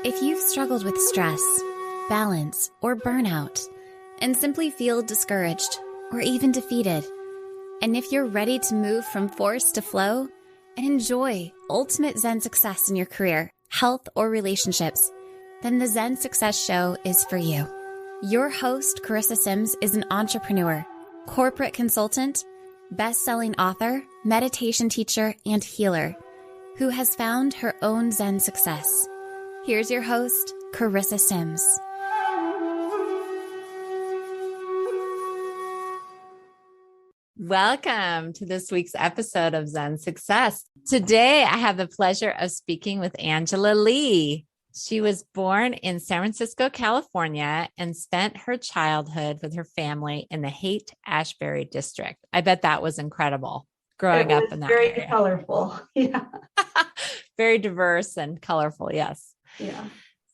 If you've struggled with stress, balance, or burnout, and simply feel discouraged or even defeated, and if you're ready to move from force to flow and enjoy ultimate Zen success in your career, health, or relationships, then the Zen Success Show is for you. Your host, Carissa Sims, is an entrepreneur, corporate consultant, best-selling author, meditation teacher, and healer who has found her own Zen success. Here's your host, Carissa Sims. Welcome to this week's episode of Zen Success. Today, I have the pleasure of speaking with Angela Legh. She was born in San Francisco, California, and spent her childhood with her family in the Haight Ashbury district. I bet that was incredible growing up in that area. Very colorful. Yeah. Very diverse and colorful. Yes. Yeah.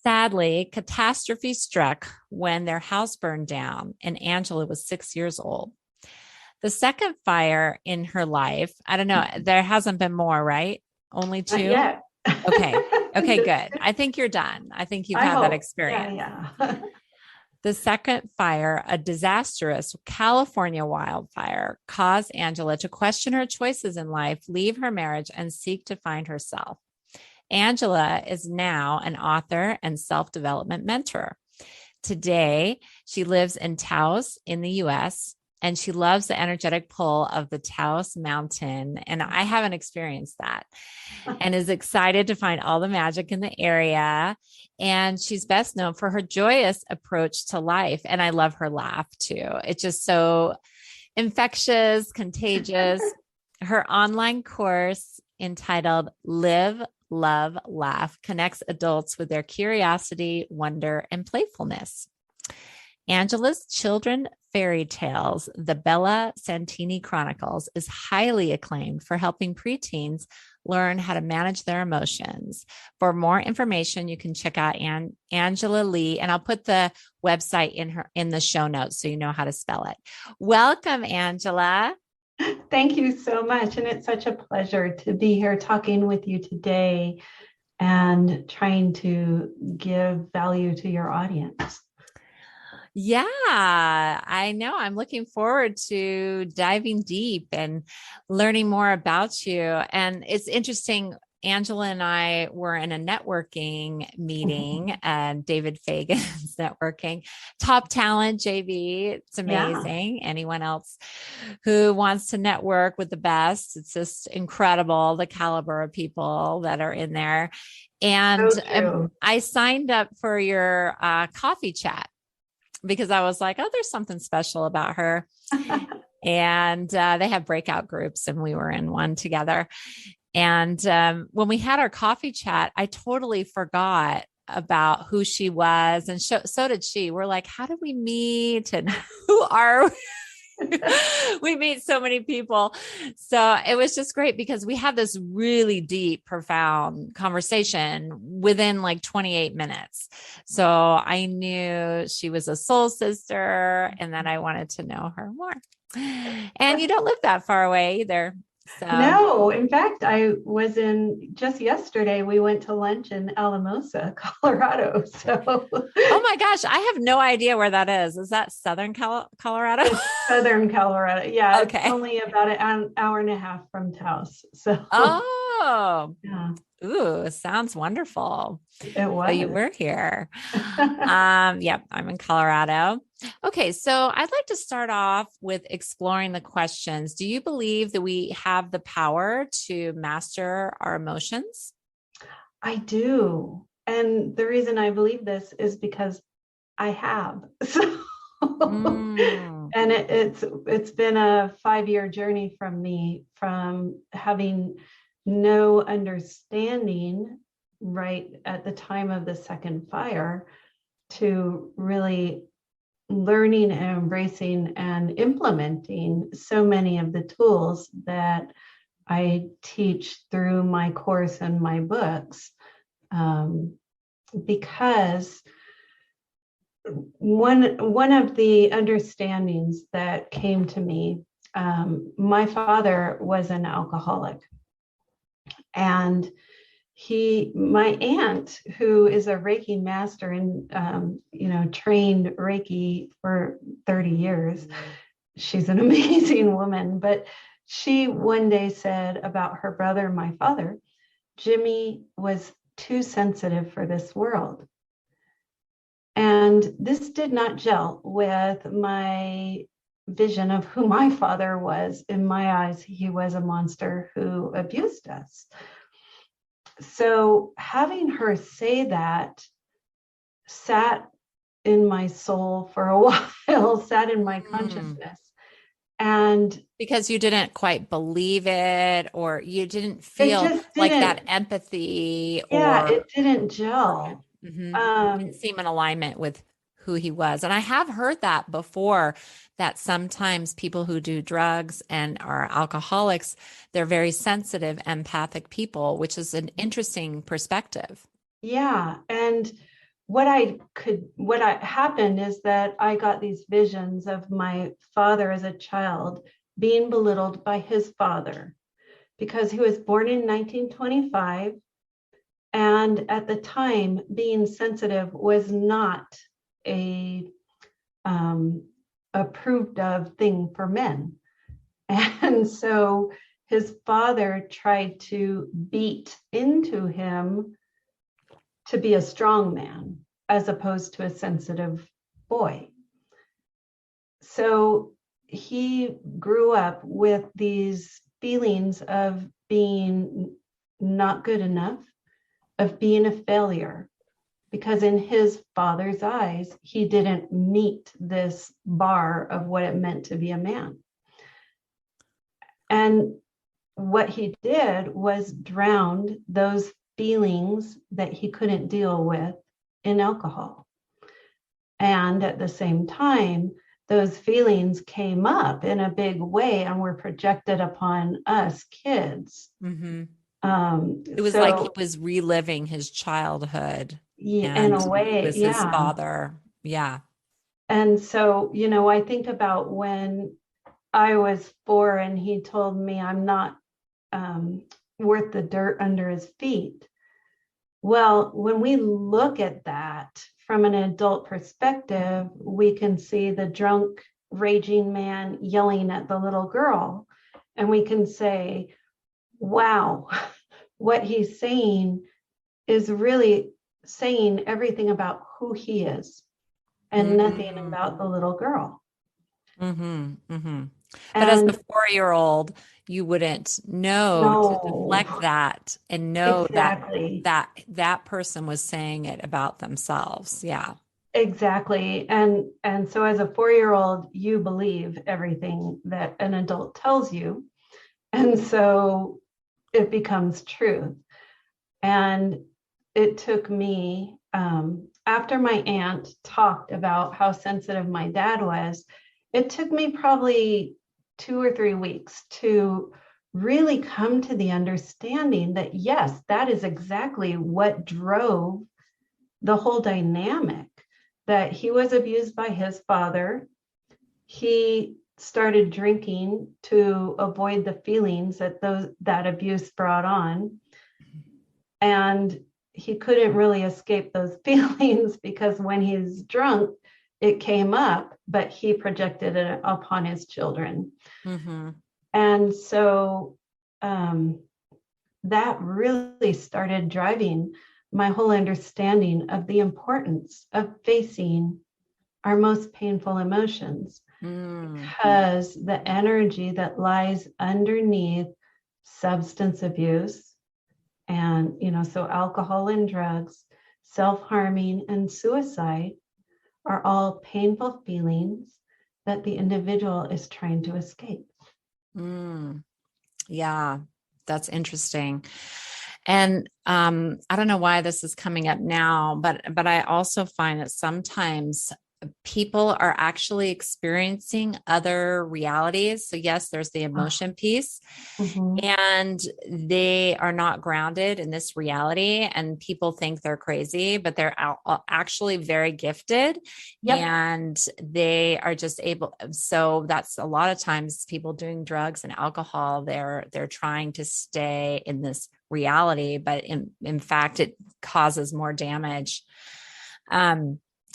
Sadly, catastrophe struck when their house burned down and Angela was 6 years old. The second fire in her life, I don't know, there hasn't been more, right? Only two? Not yet. Okay, good. I think you're done. I think you've had that experience. Yeah. The second fire, a disastrous California wildfire, caused Angela to question her choices in life, leave her marriage, and seek to find herself. Angela is now an author and self-development mentor. Today, she lives in Taos in the U.S., and she loves the energetic pull of the Taos Mountain. And I haven't experienced that, and is excited to find all the magic in the area. And she's best known for her joyous approach to life. And I love her laugh too. It's just so infectious, contagious. Her online course entitled Live, Love, Laugh connects adults with their curiosity, wonder, and playfulness. Angela's children fairy tales, the Bella Santini Chronicles, is highly acclaimed for helping preteens learn how to manage their emotions. For more information, you can check out Angela Legh, and I'll put the website in the show notes so you know how to spell it. Welcome, Angela. Thank you so much. And it's such a pleasure to be here talking with you today and trying to give value to your audience. Yeah, I know. I'm looking forward to diving deep and learning more about you. And it's interesting. Angela and I were in a networking meeting, David Fagan's networking, top talent, JV. It's amazing. Yeah. Anyone else who wants to network with the best, it's just incredible, the caliber of people that are in there. And I signed up for your coffee chat, because I was like, oh, there's something special about her. And they have breakout groups, and we were in one together. And when we had our coffee chat, I totally forgot about who she was. And so did she. We're like, how did we meet? And who are we? We meet so many people. So it was just great because we had this really deep, profound conversation within like 28 minutes. So I knew she was a soul sister, and then I wanted to know her more. And you don't live that far away either. So. No, in fact, just yesterday, we went to lunch in Alamosa, Colorado. So, oh my gosh, I have no idea where that is. Is that Southern Colorado? It's Southern Colorado. Yeah. Okay. It's only about an hour and a half from Taos. So, yeah. Ooh, sounds wonderful. It was. So you were here. Yep, I'm in Colorado. Okay, so I'd like to start off with exploring the questions. Do you believe that we have the power to master our emotions? I do. And the reason I believe this is because I have. So, and it's been a 5-year journey from me, from having no understanding right at the time of the second fire to really learning and embracing and implementing so many of the tools that I teach through my course and my books. Because one of the understandings that came to me, my father was an alcoholic. And my aunt, who is a Reiki master and, trained Reiki for 30 years, she's an amazing woman, but she one day said about her brother, my father, Jimmy was too sensitive for this world. And this did not gel with my vision of who my father was. In my eyes, he was a monster who abused us. So having her say that sat in my soul for a while, sat in my consciousness. And because you didn't quite believe it, or you didn't feel like that empathy, or it didn't gel. Mm-hmm. It didn't seem in alignment with who he was. And I have heard that before, that sometimes people who do drugs and are alcoholics, they're very sensitive, empathic people, which is an interesting perspective. Yeah. And what happened is that I got these visions of my father as a child being belittled by his father, because he was born in 1925. And at the time, being sensitive was not a approved of thing for men. And so his father tried to beat into him to be a strong man as opposed to a sensitive boy. So he grew up with these feelings of being not good enough, of being a failure, because in his father's eyes, he didn't meet this bar of what it meant to be a man. And what he did was drowned those feelings that he couldn't deal with in alcohol. And at the same time, those feelings came up in a big way and were projected upon us kids. Mm-hmm. It was like he was reliving his childhood. Yeah, in a way, it was his father. Yeah. And so, I think about when I was 4 and he told me I'm not worth the dirt under his feet. Well, when we look at that from an adult perspective, we can see the drunk, raging man yelling at the little girl. And we can say, wow, what he's saying is really saying everything about who he is and nothing about the little girl. Mm-hmm, mm-hmm. But as a 4-year-old, you wouldn't know to deflect that and know that person was saying it about themselves. Yeah. Exactly. And so as a 4-year-old, you believe everything that an adult tells you. And so it becomes truth. And it took me, after my aunt talked about how sensitive my dad was, it took me probably 2 or 3 weeks to really come to the understanding that, yes, that is exactly what drove the whole dynamic, that he was abused by his father. He started drinking to avoid the feelings that abuse brought on. And he couldn't really escape those feelings because when he's drunk, it came up, but he projected it upon his children. Mm-hmm. And so that really started driving my whole understanding of the importance of facing our most painful emotions, because the energy that lies underneath substance abuse and, so alcohol and drugs, self-harming and suicide are all painful feelings that the individual is trying to escape. Yeah, that's interesting. And I don't know why this is coming up now, but I also find that sometimes people are actually experiencing other realities. So yes, there's the emotion piece, and they are not grounded in this reality, and people think they're crazy, but they're actually very gifted. Yep. And they are just able. So that's a lot of times people doing drugs and alcohol, they're trying to stay in this reality, but in fact, it causes more damage.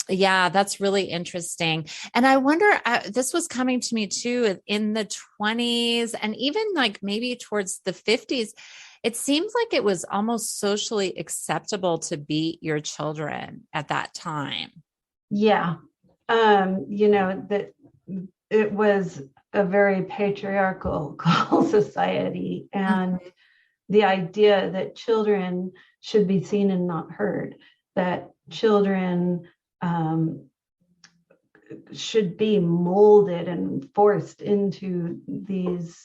Yeah, that's really interesting. And I wonder, this was coming to me too in the 20s and even like maybe towards the 50s. It seems like it was almost socially acceptable to beat your children at that time. Yeah. That it was a very patriarchal society, and Mhm. the idea that children should be seen and not heard, that children should be molded and forced into these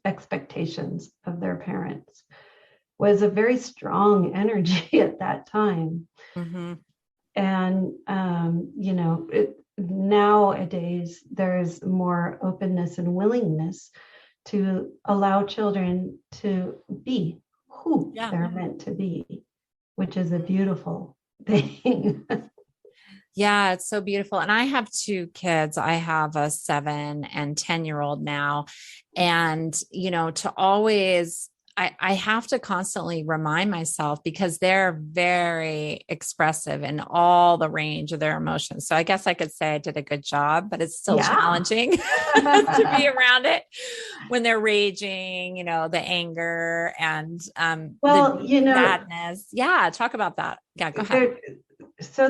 expectations of their parents, was a very strong energy at that time. Mm-hmm. And nowadays there's more openness and willingness to allow children to be who Yeah. they're meant to be, which is a beautiful thing. Yeah, it's so beautiful. And I have two kids. I have a 7 and 10-year-old now. And, to always, I have to constantly remind myself because they're very expressive in all the range of their emotions. So I guess I could say I did a good job, but it's still Yeah. challenging to be around it when they're raging, the anger and the Well, deep sadness. Yeah, talk about that. Yeah, go ahead. there so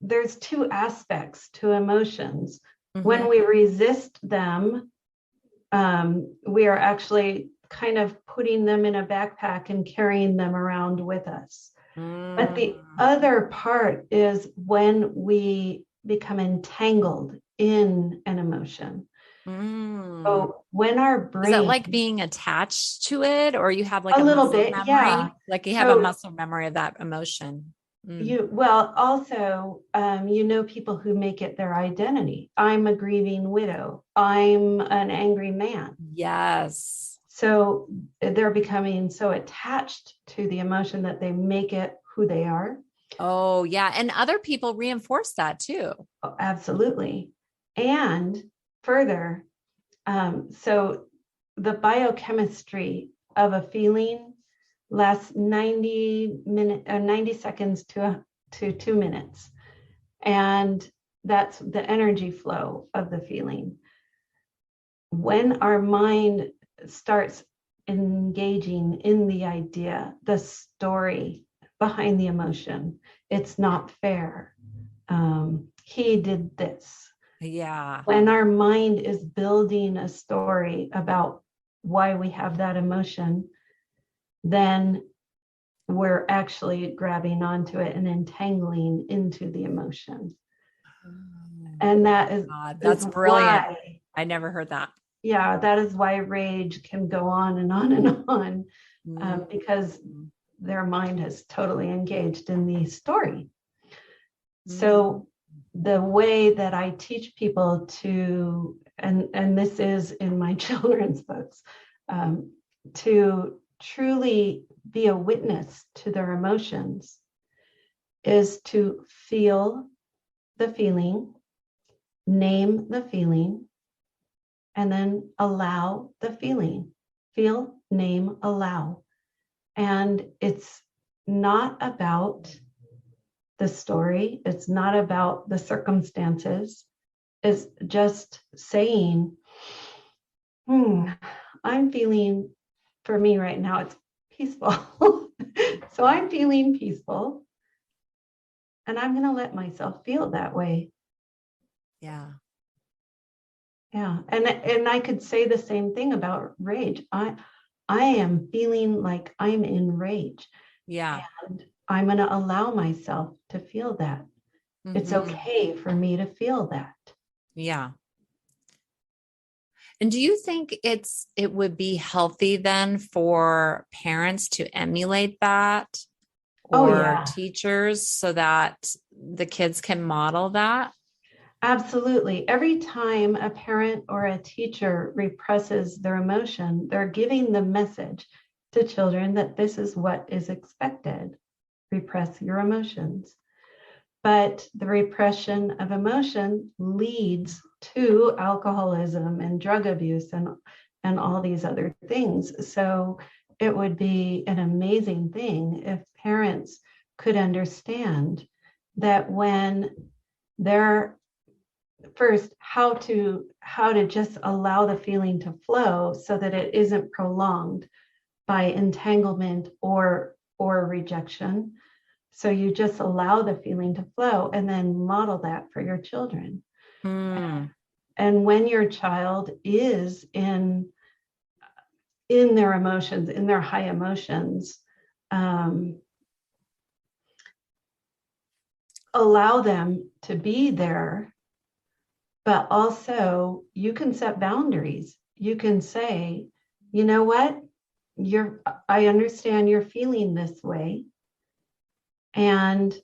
there's two aspects to emotions. Mm-hmm. When we resist them, we are actually kind of putting them in a backpack and carrying them around with us. But Mm. the other part is when we become entangled in an emotion. Mm. So when our Is that brain, like being attached to it, or you have like a a little muscle bit, yeah. memory? Like you have a So muscle memory of that emotion. Mm. well, also, people who make it their identity. I'm a grieving widow. I'm an angry man. Yes. So they're becoming so attached to the emotion that they make it who they are. Oh, yeah. And other people reinforce that too. Oh, absolutely. And further, so the biochemistry of a feeling lasts 90 seconds to 2 minutes. And that's the energy flow of the feeling. When our mind starts engaging in the idea, the story behind the emotion, it's not fair. He did this. Yeah. When our mind is building a story about why we have that emotion, then we're actually grabbing onto it and entangling into the emotion. And that God, is that's brilliant. why, I never heard that. yeah, that is why rage can go on and on and on, Mm. because their mind has totally engaged in the story. Mm. So the way that I teach people to, and this is in my children's books, to truly be a witness to their emotions is to feel the feeling, name the feeling, and then allow the feeling. Feel, name, allow. And it's not about the story, it's not about the circumstances. It's just saying, I'm feeling, for me right now, it's peaceful. So I'm feeling peaceful, and I'm going to let myself feel that way. Yeah. Yeah. And I could say the same thing about rage. I am feeling like I'm in rage. Yeah. And I'm going to allow myself to feel that. It's Mm-hmm. okay for me to feel that. Yeah. And do you think it would be healthy then for parents to emulate that Oh, or yeah, teachers so that the kids can model that? absolutely. Every time a parent or a teacher represses their emotion, they're giving the message to children that this is what is expected. Repress your emotions. But the repression of emotion leads to alcoholism and drug abuse and all these other things. So it would be an amazing thing if parents could understand that when they're first how to just allow the feeling to flow so that it isn't prolonged by entanglement or rejection. So you just allow the feeling to flow and then model that for your children. And when your child is in their emotions, in their high emotions, allow them to be there, but also you can set boundaries. You can say, you know what, I understand you're feeling this way. And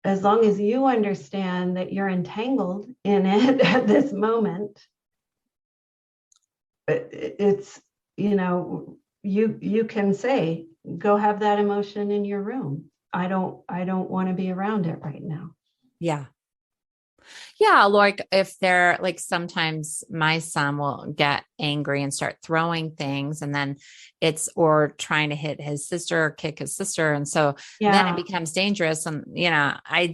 as long as you understand that you're entangled in it at this moment, it's, you can say, go have that emotion in your room. I don't want to be around it right now. Yeah. Yeah. Like if they're like, sometimes my son will get angry and start throwing things, and then or trying to hit his sister or kick his sister. And so then it becomes dangerous. And, I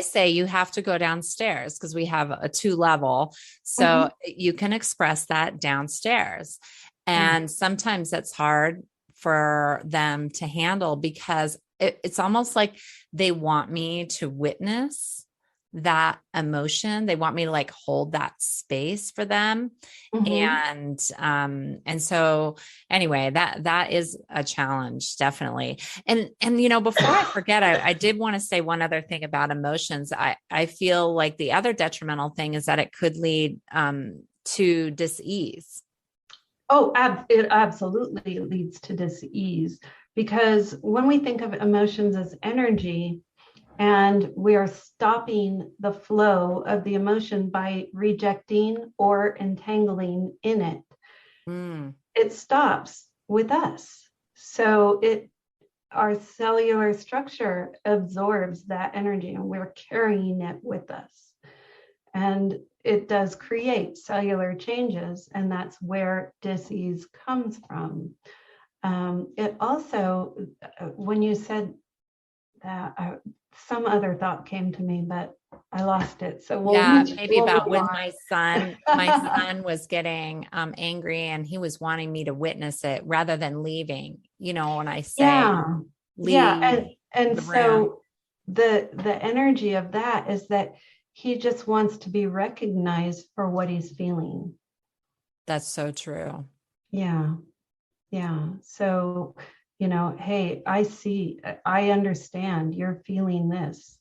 say you have to go downstairs because we have a 2-level. So you can express that downstairs. And sometimes that's hard for them to handle because it's almost like they want me to witness that emotion. They want me to like hold that space for them. And so anyway, that is a challenge, definitely. And, before I forget, I did want to say one other thing about emotions. I feel like the other detrimental thing is that it could lead, to dis-ease. Oh, it absolutely leads to dis-ease, because when we think of emotions as energy, and we are stopping the flow of the emotion by rejecting or entangling in it, it stops with us. So our cellular structure absorbs that energy, and we're carrying it with us. And it does create cellular changes, and that's where dis-ease comes from. It also, when you said that, some other thought came to me, but I lost it. So maybe about when my son was getting angry, and he was wanting me to witness it rather than leaving. When I say leave, and so the energy of that is that he just wants to be recognized for what he's feeling. That's so true. Yeah. So, hey, I understand you're feeling this.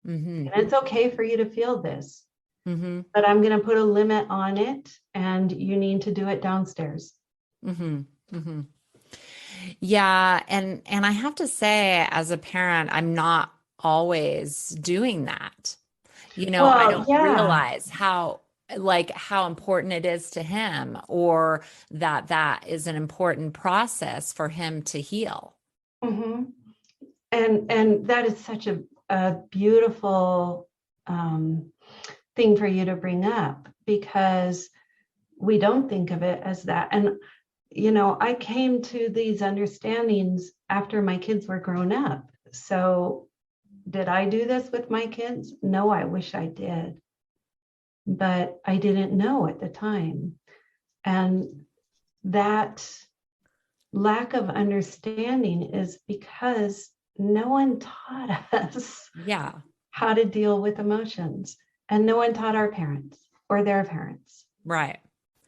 And it's okay for you to feel this, but I'm going to put a limit on it, and you need to do it downstairs. Yeah. And I have to say, as a parent, I'm not always doing that. I don't realize how important it is to him, or that is an important process for him to heal. And that is such a beautiful thing for you to bring up, because we don't think of it as that. And, I came to these understandings after my kids were grown up. So did I do this with my kids? No, I wish I did. But I didn't know at the time. And that lack of understanding is because no one taught us how to deal with emotions. And no one taught our parents or their parents. Right.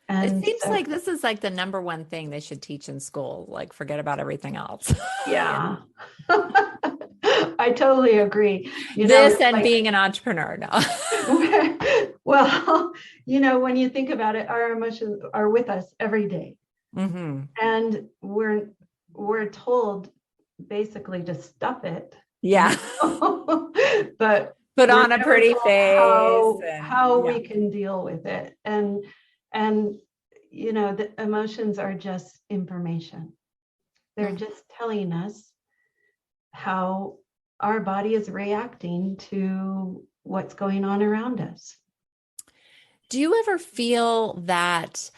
And it seems like this is like the number one thing they should teach in school. Like, forget about everything else. Yeah. I totally agree. And being an entrepreneur. No. Well, when you think about it, our emotions are with us every day. And we're told basically to stuff it. Yeah. But put on a pretty face. How we can deal with it. And the emotions are just information. They're just telling us how our body is reacting to what's going on around us. Do you ever feel that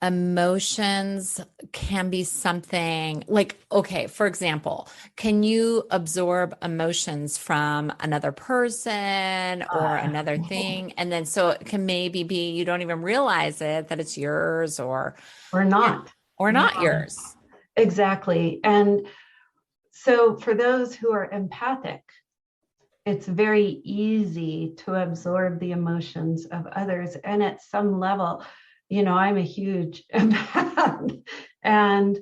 Emotions can be something like, okay, for example, can you absorb emotions from another person or Uh, another thing? And then so it can maybe be you don't even realize it that it's yours or yeah, not. or Yeah, not yours. exactly. And so for those who are empathic, it's very easy to absorb the emotions of others. And at some level, I'm a huge empath. And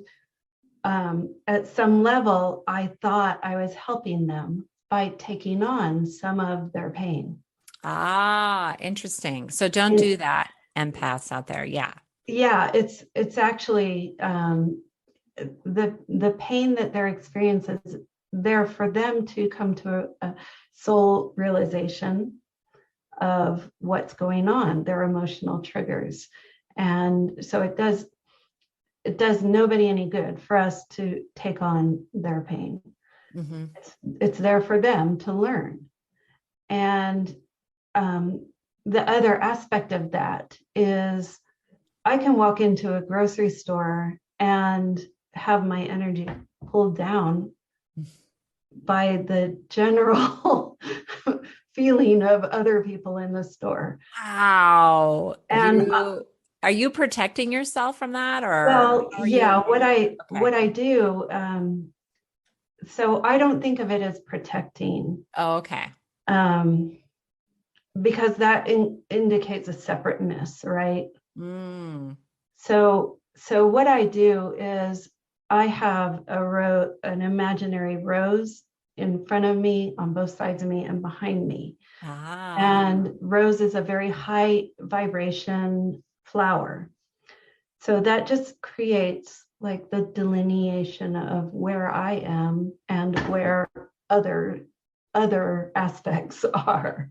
at some level, I thought I was helping them by taking on some of their pain. Ah, interesting. So don't And do that, empaths out there. Yeah. yeah, it's actually the pain that they're experiencing is there for them to come to a soul realization of what's going on, their emotional triggers. And so it does nobody any good for us to take on their pain. Hmm. It's there for them to learn. And the other aspect of that is I can walk into a grocery store and have my energy pulled down by the general feeling of other people in the store. Wow. And Are you protecting yourself from that or well, how are yeah, you? what I Okay. what I do, so I don't think of it as protecting, Oh, okay. um, because that indicates a separateness, right? Mm. So what I do is I have an imaginary rose in front of me, on both sides of me, and behind me. Ah. And rose is a very high vibration flower. So that just creates like the delineation of where I am and where other other aspects are.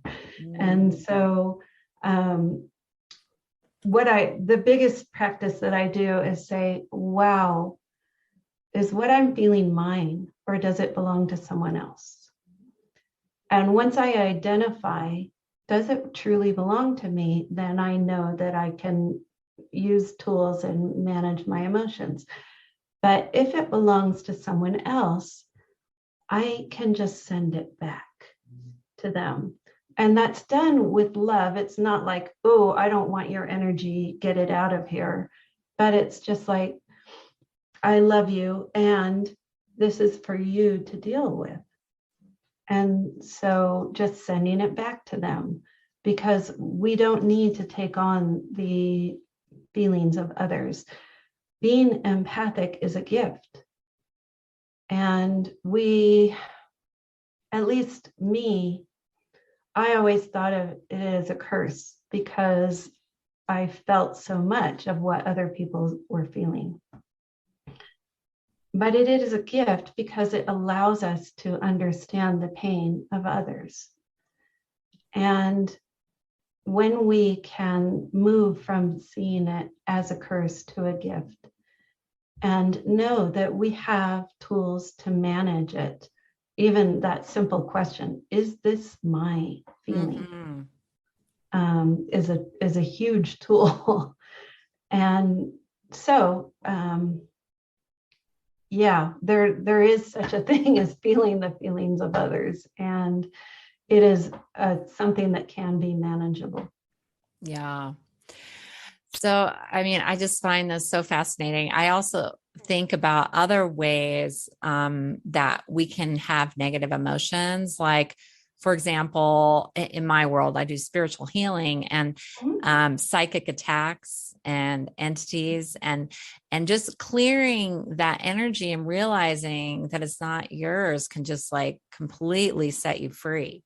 And Mm. so the biggest practice that I do is say, wow, is what I'm feeling mine or does it belong to someone else? And once I identify, does it truly belong to me? Then I know that I can use tools and manage my emotions. But if it belongs to someone else, I can just send it back to them. And that's done with love. It's not like, oh, I don't want your energy, get it out of here. But it's just like, I love you, and this is for you to deal with. And so just sending it back to them because we don't need to take on the feelings of others. Being empathic is a gift. And at least me, I always thought of it as a curse because I felt so much of what other people were feeling. But it is a gift because it allows us to understand the pain of others. And when we can move from seeing it as a curse to a gift and know that we have tools to manage it, even that simple question, is this my feeling? Mm-hmm. Is a huge tool. And so yeah, there is such a thing as feeling the feelings of others, and it is something that can be manageable. Yeah. So, I mean, I just find this so fascinating. I also think about other ways that we can have negative emotions. Like, for example, in my world, I do spiritual healing and psychic attacks and entities and just clearing that energy and realizing that it's not yours can just like completely set you free.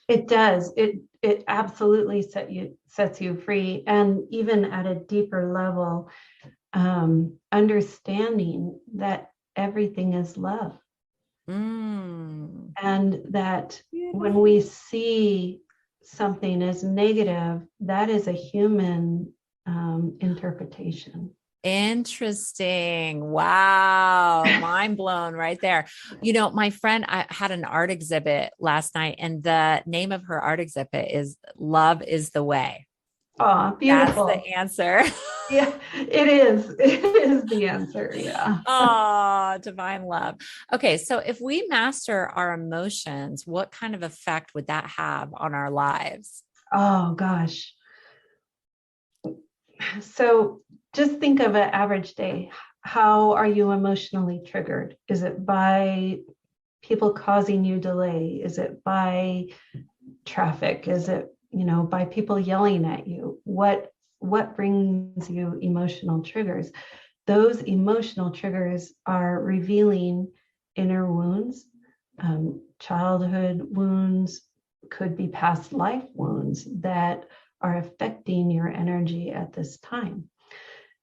It does. It absolutely sets you free, and even at a deeper level, understanding that everything is love, Mm. and that when Beautiful. we see something as negative, that is a human interpretation. Interesting. Wow. Mind blown right there. You know, my friend, I had an art exhibit last night, and the name of her art exhibit is Love is the Way. Oh, That's the beautiful. answer. Yeah, it is. It is the answer. Yeah. Oh, divine love. Okay, so if we master our emotions, what kind of effect would that have on our lives? Oh gosh. So just think of an average day. How are you emotionally triggered? Is it by people causing you delay? Is it by traffic? Is it, by people yelling at you? What brings you emotional triggers? Those emotional triggers are revealing inner wounds, childhood wounds, could be past life wounds that are affecting your energy at this time.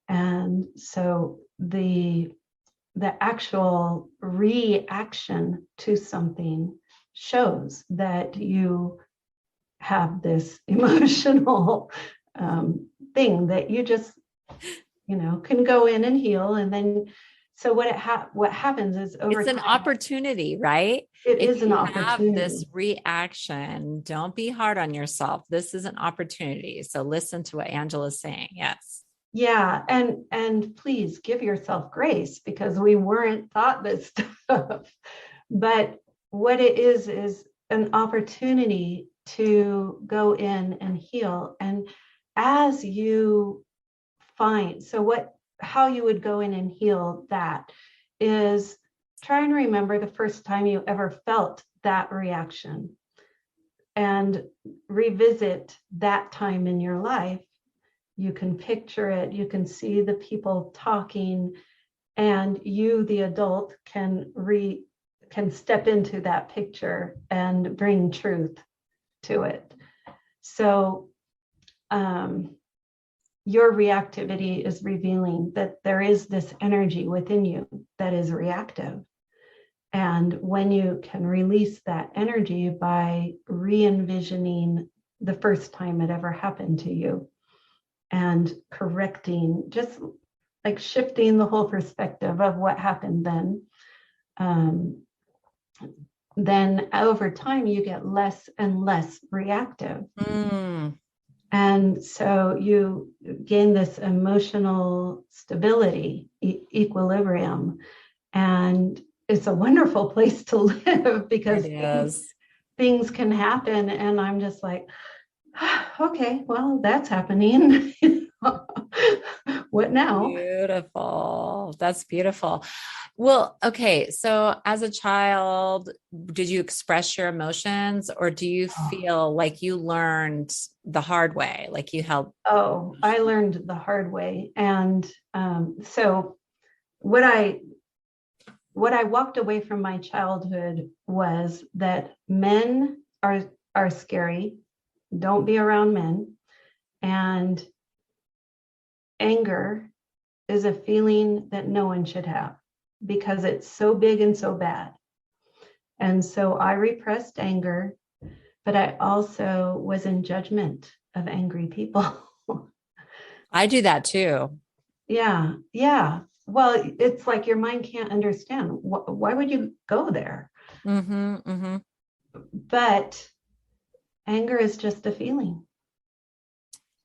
And so the actual reaction to something shows that you have this emotional thing that you just can go in and heal. And then so what happens is over It's an time opportunity, right? it If is an you have this opportunity. reaction, don't be hard on yourself. This is an opportunity. So listen to what Angela's saying. Yes. Yeah, and please give yourself grace because we weren't taught this stuff. But what it is an opportunity to go in and heal. And as you find, so how you would go in and heal that is try and remember the first time you ever felt that reaction and revisit that time in your life. You can picture it, you can see the people talking, and you, the adult, can step into that picture and bring truth to it. So your reactivity is revealing that there is this energy within you that is reactive. And when you can release that energy by re-envisioning the first time it ever happened to you and correcting, just like shifting the whole perspective of what happened then over time you get less and less reactive. And so you gain this emotional stability, equilibrium, and it's a wonderful place to live because things can happen and I'm just like, okay, well, that's happening. What now? Beautiful. That's beautiful. Well, okay. So as a child, did you express your emotions or do you feel like you learned the hard way? Like you held? Oh, I learned the hard way. And so what I walked away from my childhood was that men are scary. Don't be around men. And anger is a feeling that no one should have because it's so big and so bad. And so I repressed anger, but I also was in judgment of angry people. I do that too. Yeah. Yeah. Well, it's like your mind can't understand. Why would you go there? But anger is just a feeling.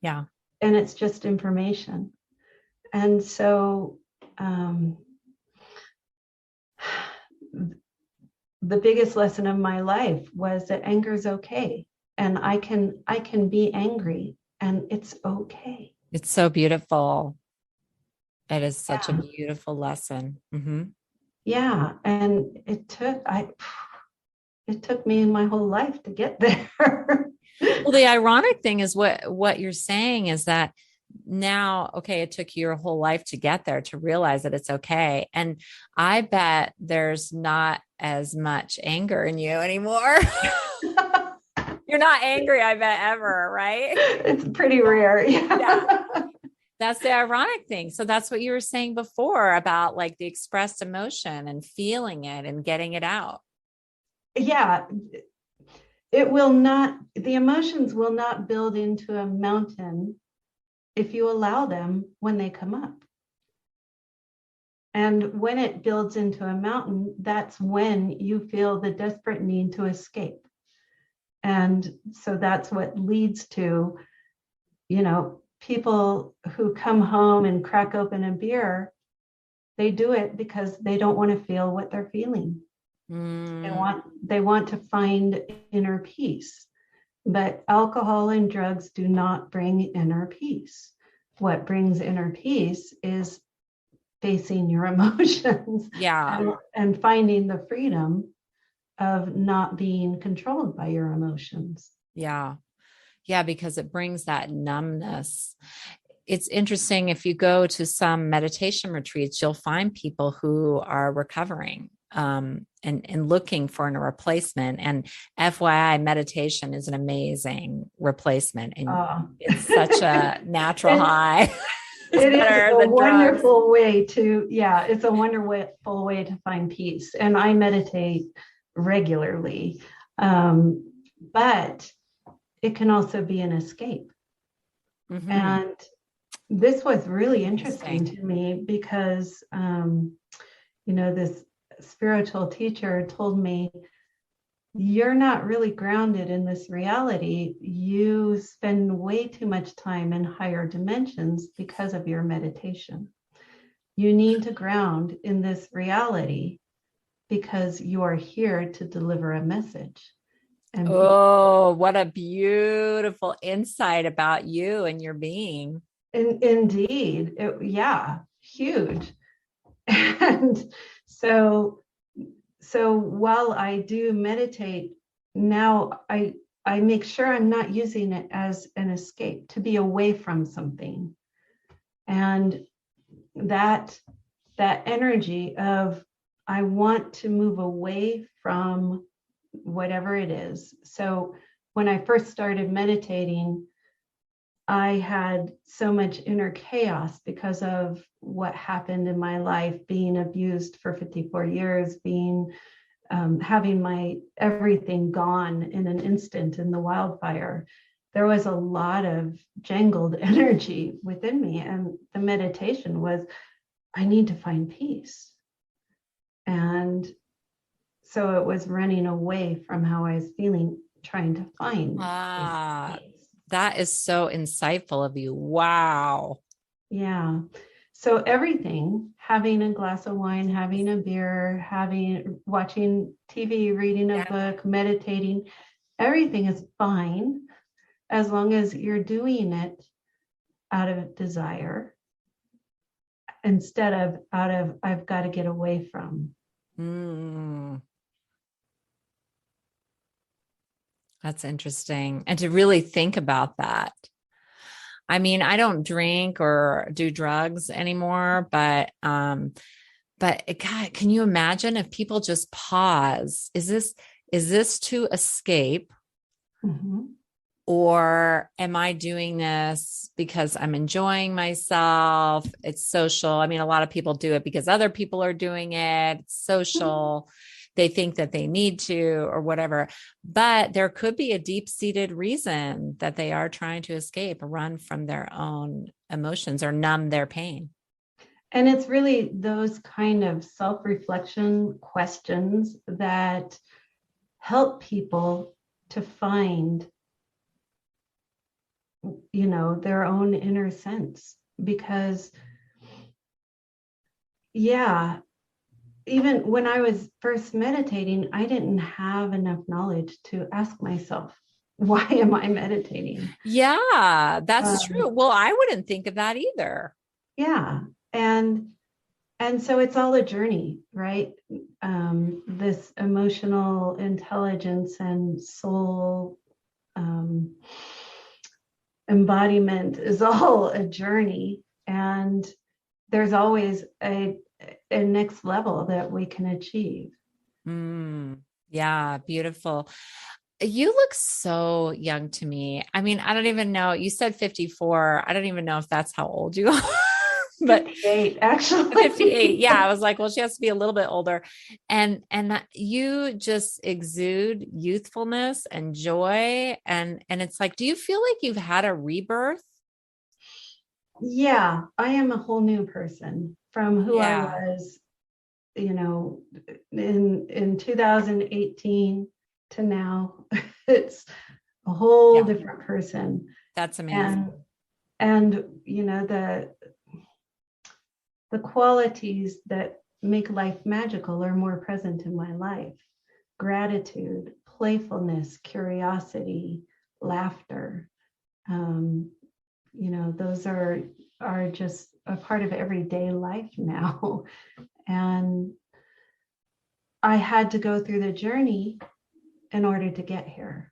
Yeah. And it's just information. And so the biggest lesson of my life was that anger is okay. And I can be angry and it's okay. It's so beautiful. It is such a beautiful lesson. Yeah. And it took me my whole life to get there. Well, the ironic thing is what you're saying is that now, okay, it took you your whole life to get there, to realize that it's okay. And I bet there's not as much anger in you anymore. You're not angry, I bet, ever, right? It's pretty rare. Yeah. That's the ironic thing. So that's what you were saying before about like the expressed emotion and feeling it and getting it out. Yeah. The emotions will not build into a mountain if you allow them when they come up. And when it builds into a mountain, that's when you feel the desperate need to escape. And so that's what leads to, people who come home and crack open a beer, they do it because they don't want to feel what they're feeling. They want to find inner peace. But alcohol and drugs do not bring inner peace. What brings inner peace is facing your emotions, and finding the freedom of not being controlled by your emotions. Yeah. Yeah, because it brings that numbness. It's interesting, if you go to some meditation retreats, you'll find people who are recovering and looking for a replacement. And FYI, meditation is an amazing replacement. And it's such a natural high. It is a wonderful way to, it's a wonderful way to find peace. And I meditate regularly. But it can also be an escape. Mm-hmm. And this was really interesting to me because, this spiritual teacher told me, you're not really grounded in this reality. You spend way too much time in higher dimensions because of your meditation. You need to ground in this reality because you are here to deliver a message. And what a beautiful insight about you and your being. Indeed. Huge. And so while I do meditate now, I make sure I'm not using it as an escape, to be away from something. And that energy of, I want to move away from whatever it is. So when I first started meditating, I had so much inner chaos because of what happened in my life, being abused for 54 years, having my everything gone in an instant in the wildfire. There was a lot of jangled energy within me. And the meditation was, I need to find peace. And so it was running away from how I was feeling, trying to find peace. That is so insightful of you. Wow. Yeah. So everything, having a glass of wine, having a beer, watching TV, reading a book, meditating, everything is fine as long as you're doing it out of desire instead of out of, I've got to get away from. That's interesting. And to really think about that. I mean, I don't drink or do drugs anymore, but God, can you imagine if people just pause? Is this to escape? Mm-hmm. Or am I doing this because I'm enjoying myself? It's social. I mean, a lot of people do it because other people are doing it. It's social. They think that they need to or whatever. But there could be a deep-seated reason that they are trying to escape or run from their own emotions or numb their pain. And it's really those kind of self-reflection questions that help people to find their own inner sense. Because even when I was first meditating, I didn't have enough knowledge to ask myself, why am I meditating? Yeah, that's true. Well, I wouldn't think of that either. Yeah. And so it's all a journey, right? This emotional intelligence and soul embodiment is all a journey, and there's always a next level that we can achieve. Yeah, beautiful. You look so young to me. I mean, I don't even know. You said 54. I don't even know if that's how old you are. But 58, actually. 58. Yeah. I was like, well, she has to be a little bit older. And that you just exude youthfulness and joy. And it's like, do you feel like you've had a rebirth? Yeah, I am a whole new person from who I was, in 2018 to now. It's a whole different person. That's amazing. And, the qualities that make life magical are more present in my life. Gratitude, playfulness, curiosity, laughter. Those are just a part of everyday life now. And I had to go through the journey in order to get here.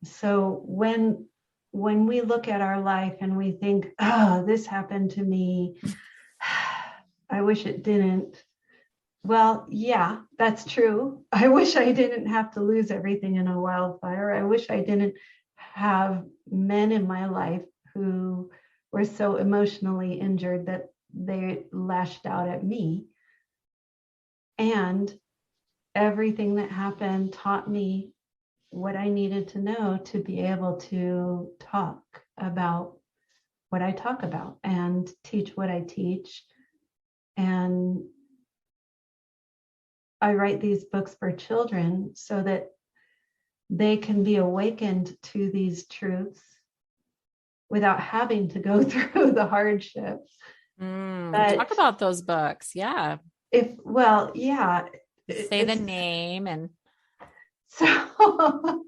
So when we look at our life and we think, oh, this happened to me, I wish it didn't. Well, yeah, that's true. I wish I didn't have to lose everything in a wildfire. I wish I didn't have men in my life who were so emotionally injured that they lashed out at me. And everything that happened taught me what I needed to know to be able to talk about what I talk about and teach what I teach. And I write these books for children so that they can be awakened to these truths without having to go through the hardships. Talk about those books. Yeah. Say the name. And so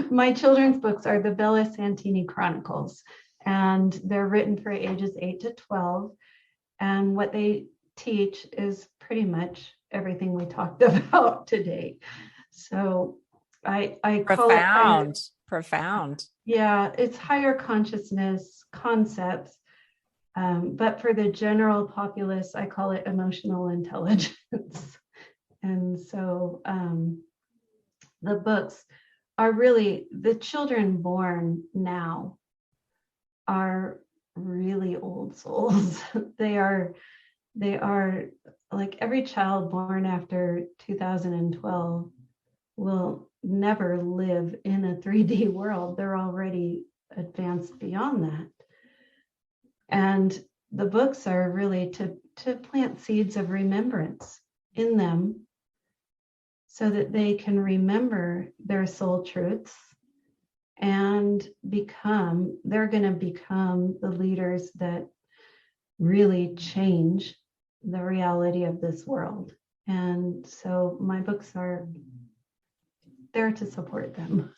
my children's books are the Bella Santini Chronicles, and they're written for ages 8 to 12. And what they teach is pretty much everything we talked about today. So I call it profound. Yeah, it's higher consciousness concepts. But for the general populace, I call it emotional intelligence. And so the books are really, the children born now are really old souls. They are like every child born after 2012 will never live in a 3D world. They're already advanced beyond that. And the books are really to plant seeds of remembrance in them so that they can remember their soul truths and they're going to become the leaders that really change the reality of this world. And so my books are there to support them.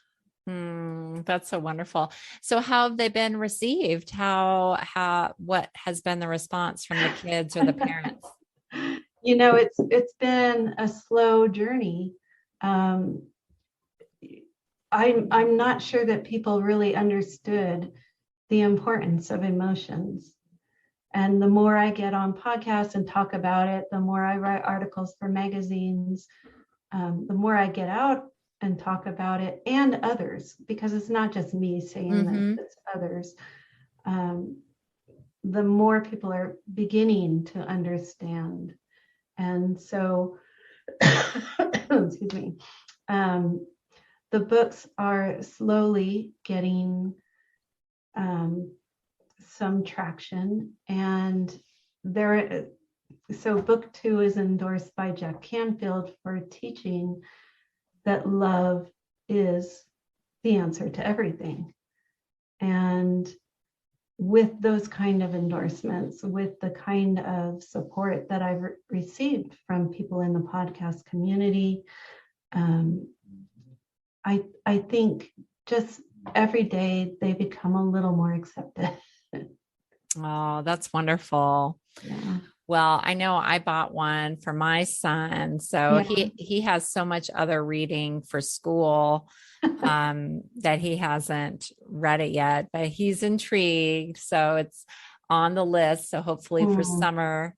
That's so wonderful. So how have they been received? What has been the response from the kids or the parents? It's been a slow journey. I'm not sure that people really understood the importance of emotions. And the more I get on podcasts and talk about it, the more I write articles for magazines, the more I get out and talk about it, and others, because it's not just me saying this, it's others. The more people are beginning to understand. And so, excuse me, the books are slowly getting some traction, and so book 2 is endorsed by Jack Canfield for teaching that love is the answer to everything. And with those kind of endorsements, with the kind of support that I've received from people in the podcast community, I think just every day they become a little more accepted. Oh, that's wonderful. Yeah. Well, I know I bought one for my son. So he has so much other reading for school that he hasn't read it yet, but he's intrigued. So it's on the list. So hopefully for summer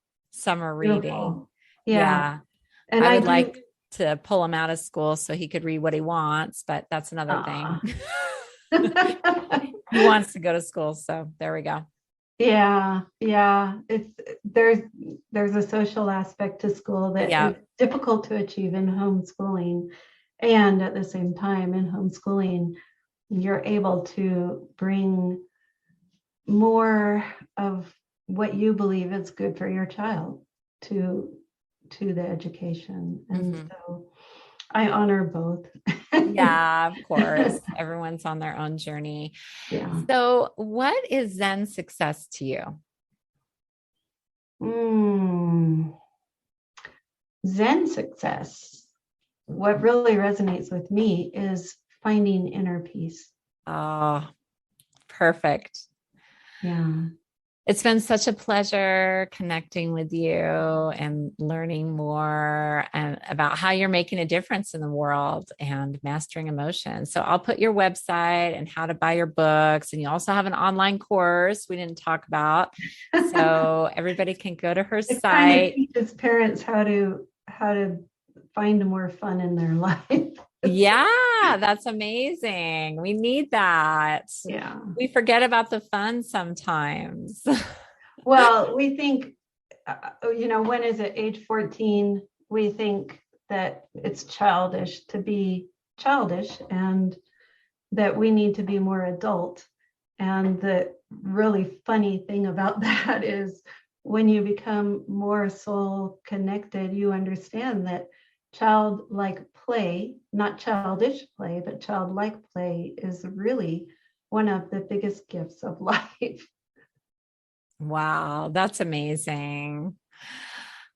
reading. Beautiful. Yeah. And I would like to pull him out of school so he could read what he wants, but that's another thing. He wants to go to school. So there we go. Yeah. There's a social aspect to school that is difficult to achieve in homeschooling. And at the same time, in homeschooling, you're able to bring more of what you believe is good for your child to the education. And so I honor both. Yeah, of course. Everyone's on their own journey. Yeah. So, what is Zen success to you? Mm. Zen success, what really resonates with me is finding inner peace. Oh, perfect. Yeah. It's been such a pleasure connecting with you and learning more and about how you're making a difference in the world and mastering emotions. So I'll put your website and how to buy your books. And you also have an online course we didn't talk about. So everybody can go to her It kind of site. teaches parents how to find more fun in their life. Yeah, that's amazing. We need that. Yeah. We forget about the fun sometimes. Well, we think, when is it age 14? We think that it's childish to be childish and that we need to be more adult. And the really funny thing about that is when you become more soul connected, you understand that childlike play, not childish play, but childlike play is really one of the biggest gifts of life. Wow, that's amazing.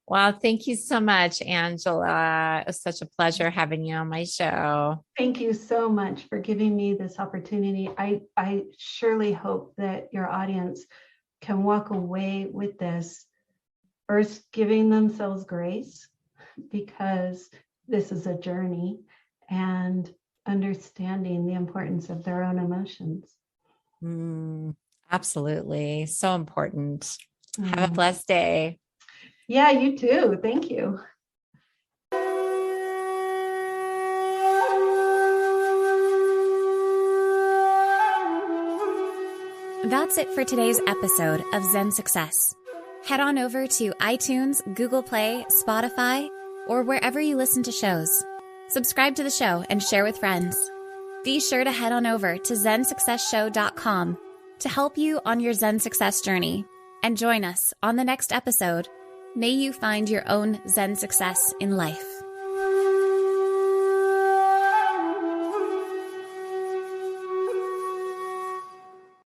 Well, thank you so much, Angela. It was such a pleasure having you on my show. Thank you so much for giving me this opportunity. I surely hope that your audience can walk away with this, first giving themselves grace because this is a journey, and understanding the importance of their own emotions. Absolutely. So important. Have a Mm. blessed day. Yeah, you too. Thank you. That's it for today's episode of Zen Success. Head on over to iTunes, Google Play, Spotify, or wherever you listen to shows. Subscribe to the show and share with friends. Be sure to head on over to ZenSuccessShow.com to help you on your Zen success journey, and join us on the next episode. May you find your own Zen success in life.